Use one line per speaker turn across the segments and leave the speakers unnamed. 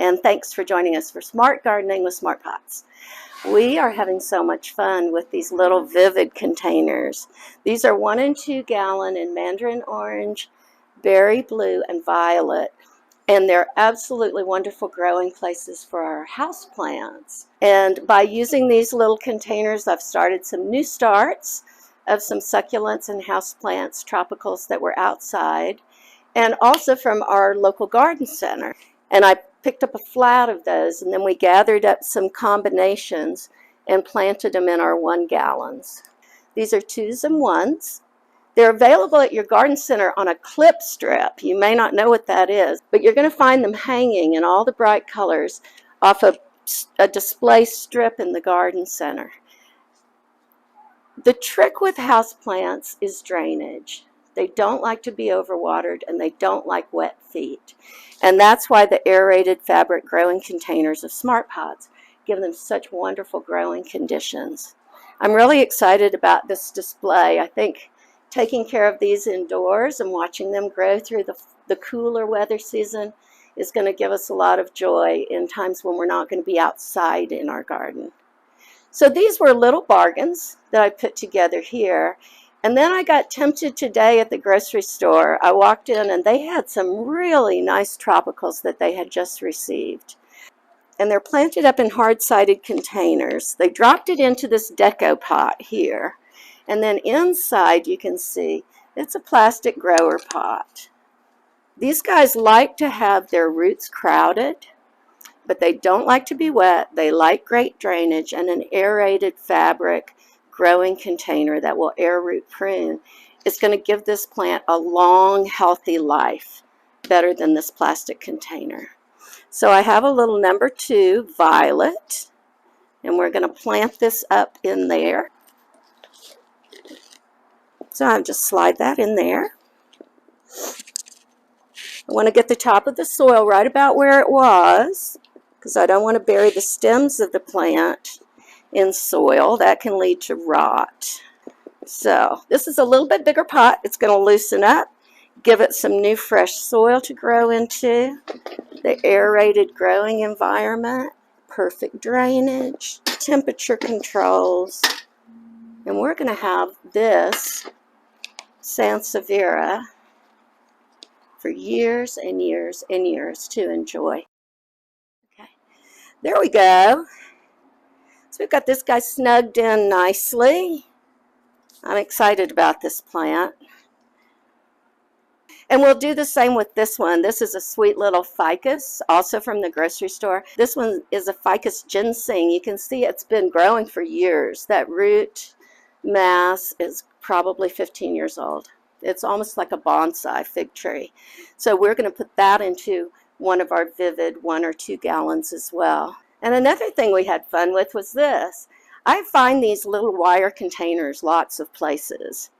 and thanks for joining us for Smart Gardening with Smart Pots. We are having so much fun with these little vivid containers. These are 1 and 2 gallon in mandarin orange, berry blue, and violet. And they're absolutely wonderful growing places for our house plants. And by using these little containers, I've started some new starts of some succulents and houseplants, tropicals that were outside, and also from our local garden center. And I picked up a flat of those, and then we gathered up some combinations and planted them in our 1 gallons. These are 2s and 1s. They're available at your garden center on a clip strip. You may not know what that is, but you're going to find them hanging in all the bright colors off of a display strip in the garden center. The trick with houseplants is drainage. They don't like to be overwatered, and they don't like wet feet. And that's why the aerated fabric growing containers of Smart Pots give them such wonderful growing conditions. I'm really excited about this display. I think taking care of these indoors and watching them grow through the cooler weather season is going to give us a lot of joy in times when we're not going to be outside in our garden. So these were little bargains that I put together here. And then I got tempted today at the grocery store. I walked in and they had some really nice tropicals that they had just received. And they're planted up in hard-sided containers. They dropped it into this deco pot here. And then inside you can see it's a plastic grower pot. These guys like to have their roots crowded, but they don't like to be wet. They like great drainage, and an aerated fabric growing container that will air root prune is going to give this plant a long, healthy life, better than this plastic container. So I have a little number 2 violet, and we're going to plant this up in there. So I'll just slide that in there. I want to get the top of the soil right about where it was, because I don't want to bury the stems of the plant in soil. That can lead to rot. So this is a little bit bigger pot. It's going to loosen up, give it some new fresh soil to grow into, the aerated growing environment, perfect drainage, temperature controls, and we're going to have this Sansevieria for years and years and years to enjoy. Okay, there we go. So we've got this guy snugged in nicely. I'm excited about this plant. And we'll do the same with this one. This is a sweet little ficus, also from the grocery store. This one is a ficus ginseng. You can see it's been growing for years. That root mass is probably 15 years old. It's almost like a bonsai fig tree. So we're going to put that into one of our vivid 1 or 2 gallons as well. And another thing we had fun with was this. I find these little wire containers lots of places.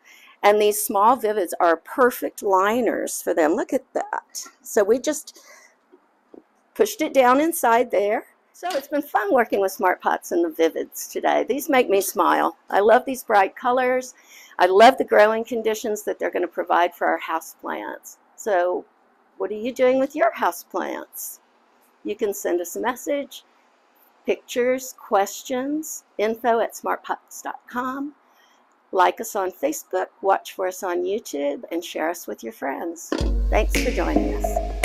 And these small vivids are perfect liners for them. Look at that. So we just pushed it down inside there. So it's been fun working with Smart Pots and the vivids today. These make me smile. I love these bright colors. I love the growing conditions that they're going to provide for our house plants. So what are you doing with your house plants? You can send us a message, pictures, questions, info@smartpots.com. Like us on Facebook, watch for us on YouTube, and share us with your friends. Thanks for joining us.